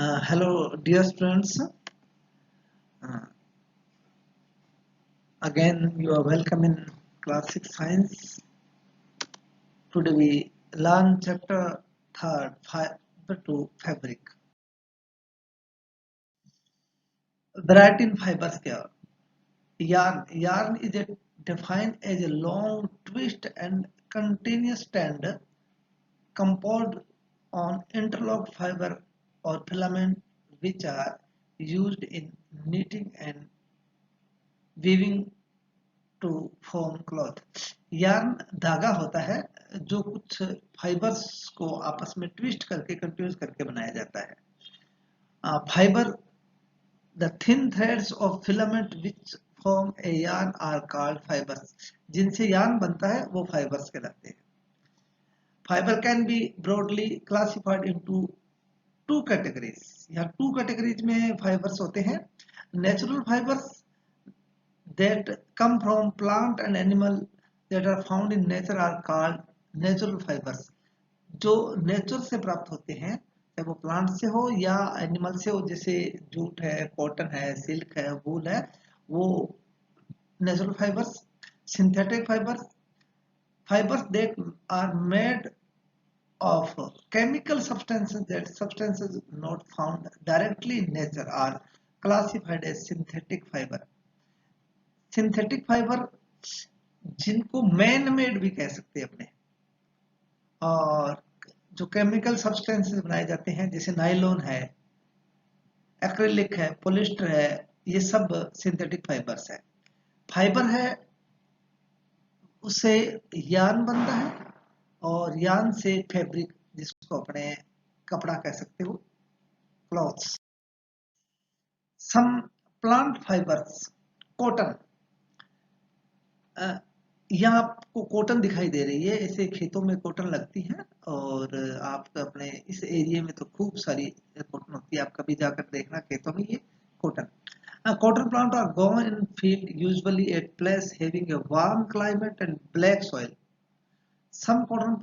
Hello, dear students. Uh, Again, you are welcome in class 6 science. Today we learn chapter 3rd, fiber to fabric. Variety in fibers care. Yarn is defined as a long twist and continuous strand composed on interlocked fiber or filament which are used in knitting and weaving to form cloth. Yarn धागा होता है जो कुछ fibres को आपस में twist करके कंट्यूज करके बनाया जाता है। Fibre the thin threads of filament which form a yarn are called fibres. जिनसे यार्न बनता है वो फाइबर्स कहलाते हैं। Fibre can be broadly classified into two categories. यहाँ टू कैटेगरीज में फाइबर्स होते हैं। Natural fibres that come from plant and animal that are found in nature are called natural fibers। जो नेचर से प्राप्त होते हैं चाहे वो प्लांट से हो या एनिमल से हो, जैसे जूट है, कॉटन है, सिल्क है, वूल है, वो natural fibres. Synthetic fibres fibres that are made of chemical substances that substances not found directly in nature are classified as synthetic fiber। Synthetic fibre जिनको मैन मेड भी कह सकते हैं अपने, और जो केमिकल सब्सटेंसेस बनाए जाते हैं जैसे नाइलॉन है, एक्रिलिक है, पॉलिस्टर है, ये सब सिंथेटिक फाइबर्स है। फाइबर है उससे यार्न बनता है और यार्न से फैब्रिक जिसको अपने कपड़ा कह सकते हो, cloths. Some plant fibres cotton. यहाँ आपको कॉटन दिखाई दे रही है, ऐसे खेतों में कॉटन लगती है और आप अपने इस एरिया में तो खूब सारी कॉटन होती है। आप कभी जाकर देखना खेतों में ये cotton. Cotton plant are grown in field usually at place having a warm climate and black soil। Some cotton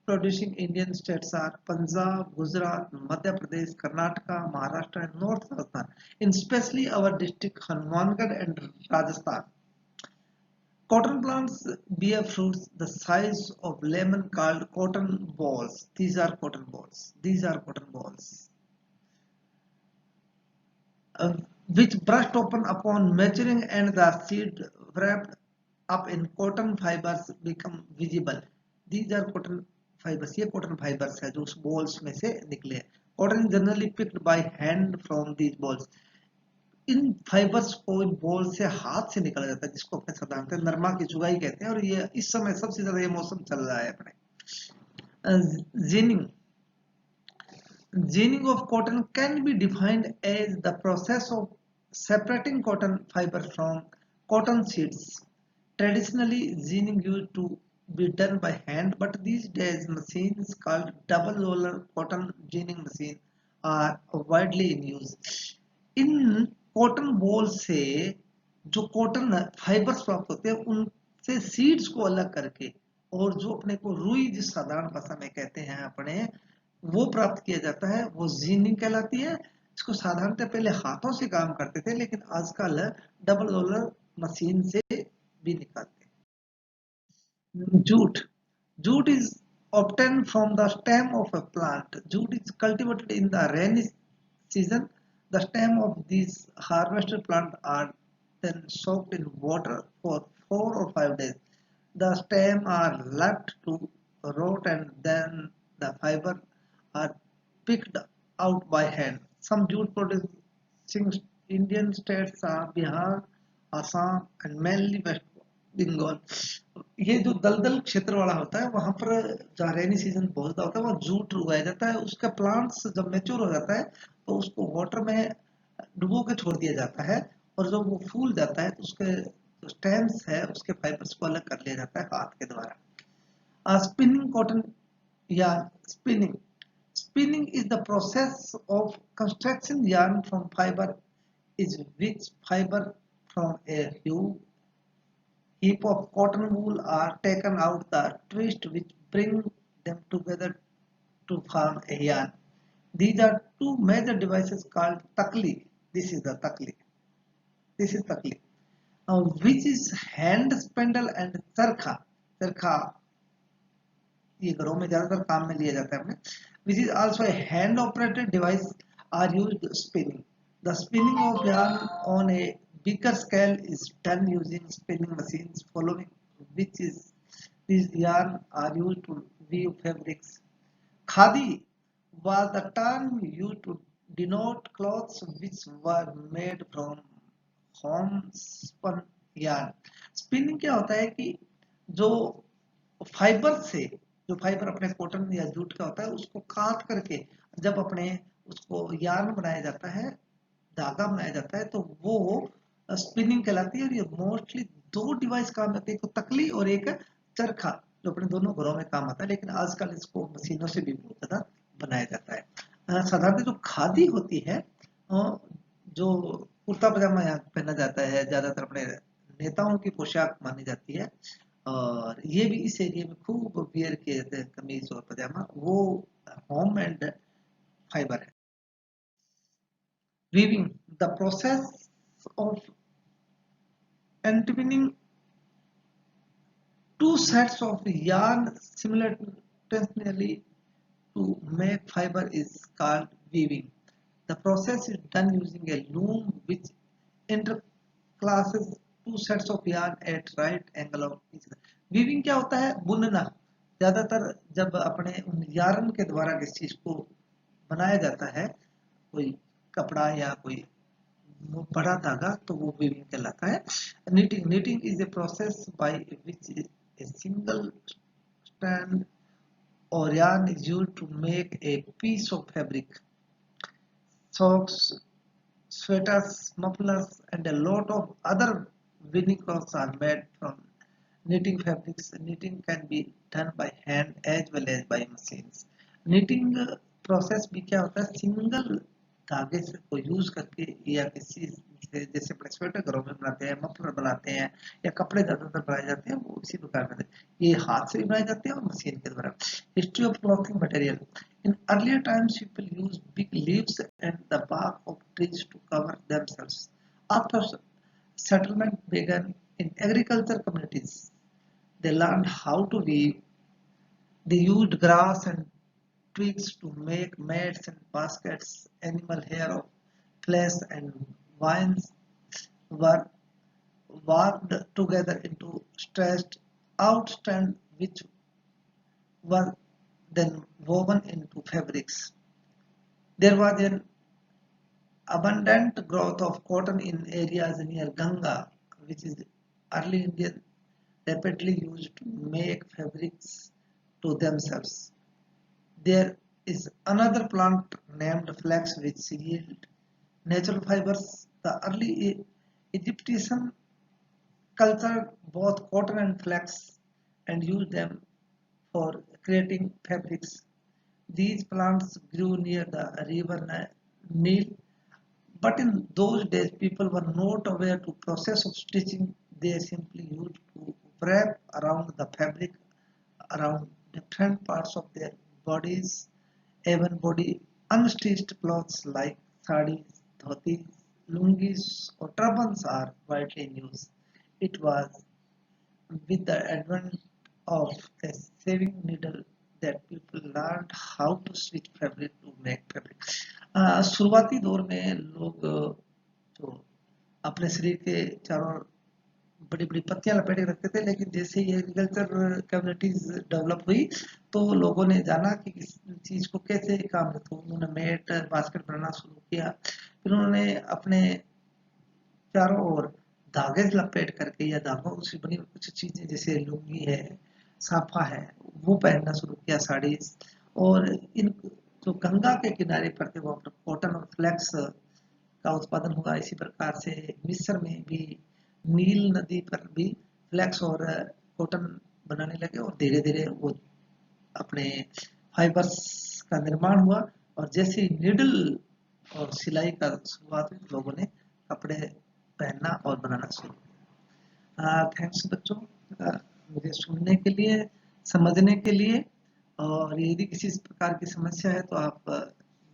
producing Indian states are Punjab, Gujarat, Madhya Pradesh, Karnataka, Maharashtra and North Rajasthan, in especially our district Hanumangarh and Rajasthan। Cotton plants bear fruits the size of lemon called cotton balls। These are cotton balls. These are cotton balls, which burst open upon maturing and the seed wrapped up in cotton fibers become visible। These are cotton fibers। ये cotton fibers है जो उस balls में से निकले। Cotton is generally picked by hand from these balls। In fibres को इन ball से हाथ से निकाला जाता है, जिसको अपने साधारणतः नरमा की चुगाई कहते हैं। और ये इस समय सबसे ज्यादा ये मौसम चल रहा है अपने। Ginning ginning of cotton can be defined as the process of separating cotton fiber from cotton seeds। Traditionally, ginning used to be done by hand, but these days machines called double roller cotton ginning machine are widely in use। In cotton ball से जो cotton fibres प्राप्त होते हैं उनसे seeds को अलग करके और जो अपने को रुई जिस साधारण भाषा में कहते हैं अपने, वो प्राप्त किया जाता है, वो जीनिंग कहलाती है। इसको साधारणतः पहले हाथों से काम करते थे, लेकिन आजकल डबल रोलर मशीन से भी निकालते हैं। Jute jute is obtained from the stem of a plant। Jute is cultivated in the rainy season। The stem of these harvested plants are then soaked in water for 4 or 5 days। The stem are left to rot and then the fiber are picked out by hand। Some jute producing Indian states are Bihar, Assam and mainly West Bengal. ये जो दलदल क्षेत्र वाला होता है वहां पर जहाँ रेनी सीजन बहुत ज्यादा होता है वहाँ जूट उगाया जाता है। उसका प्लांट्स जब मेच्योर हो जाता है तो उसको वाटर में डुबो के छोड़ दिया जाता है, और जब वो फूल जाता है तो उसके जो स्टेम्स है उसके फाइबर्स को अलग कर लिया जाता है हाथ के द्वारा। स्पिनिंग कॉटन या spinning spinning is the process of construction yarn from fiber is which fiber from a heap of cotton wool are taken out the twist which bring them together to form a yarn। These are two major devices called takli. This is the takli. This is takli, which is hand spindle and charkha. Charkha ये घरों में ज्यादातर काम में लिया जाता है अपने. Which is also a hand operated device are used spinning. The spinning of yarn on a bigger scale is done using spinning machines following which is these yarn are used to weave fabrics. Khadi was the term used to denote clothes which were made from homespun yarn. Spinning क्या होता है कि जो fibre से, जो fibre अपने cotton या jute का होता है उसको काट करके जब अपने उसको यार्न बनाया जाता है, धागा बनाया जाता है, तो वो स्पिनिंग कहलाती है. और ये मोस्टली दो डिवाइस काम आते हैं, एक तो तकली और एक चरखा, जो अपने दोनों घरों में काम आता है. लेकिन आजकल इसको मशीनों से भी बहुत ज्यादा बनाया जाता है. साधारणतः जो खादी होती है, जो कुर्ता पजामा यहाँ पहना जाता है, ज्यादातर अपने नेताओं की पोशाक मानी जाती है, और ये भी इस एरिया में खूब वियर किए जाते हैं कमीज और पजामा, वो होम एंड फाइबर है. Weaving the process of entwining two sets of yarn simultaneously to make fiber is called weaving. The process is done using a loom which interclasses two sets of yarn at right angle of each other. Weaving क्या होता है? बुनना. ज्यादातर जब अपने उन yarn के द्वारा किसी चीज को बनाया जाता है, कोई कपड़ा या कोई बड़ा धागा, तो वो वीविंग कहलाता है. Knitting is a process by which a single strand or yarn is used to make a piece of fabric. Socks, sweaters, mufflers, and a lot of other winning clothes are made from knitting fabrics. Knitting can be done by hand as well as by machines. Knitting process भी क्या होता है, single धागे से को use करके या किसी से, जैसे अपने स्वेटर घरों में बनाते हैं, मफलर बनाते हैं, या कपड़े ज्यादातर बनाए जाते हैं, वो इसी प्रकार में ये हाथ से भी बनाए जाते हैं और मशीन के द्वारा. History of clothing material. In earlier times, people used big leaves and the bark of trees to cover themselves. After settlement began in agriculture communities, they learned how to weave. They used grass and twigs to make mats and baskets. Animal hair of flesh and vines were worked together into stretched out strands which were then woven into fabrics. There was an abundant growth of cotton in areas near Ganga, which is early Indian rapidly used to make fabrics to themselves. There is another plant named flax which yield natural fibers. The early Egyptian cultured both cotton and flax and used them for creating fabrics. These plants grew near the river Nile, but in those days people were not aware to process of stitching. They simply used to wrap around the fabric around different parts of their bodies. Even body unstitched clothes like saris, dhotis, lungis or turbans are widely in use. It was with the advent of a sewing needle that people learned how to stitch fabric to make fabric. शुरुआती दौर में लोग जो अपने शरीर के चारों बड़ी बड़ी पत्तियां लपेटे रखते थे, लेकिन जैसे ही एग्रीकल्चर कम्युनिटीज डेवलप हुई तो लोगों ने जाना कि इस चीज को कैसे काम है, तो उन्होंने मेट बास्केट बनाना शुरू किया. फिर उन्होंने अपने चारों ओर धागे लपेट करके या धागों से बनी कुछ चीजें जैसे लुंगी है, साफा है, वो पहनना शुरू किया, साड़ी. और इन जो गंगा के किनारे पर थे वो अपना कॉटन और फ्लेक्स का उत्पादन हुआ. इसी प्रकार से मिस्र में भी नील नदी पर भी फ्लेक्स और कॉटन बनाने लगे और धीरे धीरे वो अपने फाइबर्स का निर्माण हुआ. और जैसे ही नीडल और सिलाई का शुरुआत हुई, लोगों ने कपड़े पहनना और बनाना शुरू किया. थैंक्स बच्चों, मुझे सुनने के लिए, समझने के लिए. और यदि किसी प्रकार की समस्या है तो आप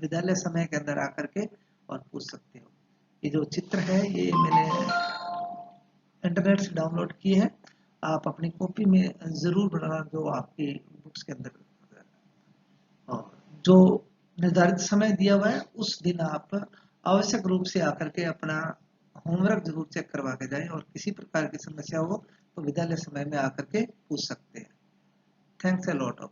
विद्यालय समय के अंदर आकर के और पूछ सकते हो। ये जो चित्र है ये मैंने इंटरनेट से डाउनलोड किए हैं, आप अपनी कॉपी में ज़रूर बनाना जो आपकी बुक्स के अंदर, और जो निर्धारित समय दिया हुआ है उस दिन आप आवश्यक रूप से आकर के अपना होमवर्क जरूर चेक करवा के जाएं, और किसी प्रकार की समस्या हो तो विद्यालय समय में आकर के पूछ सकते हैं। Thanks a lot of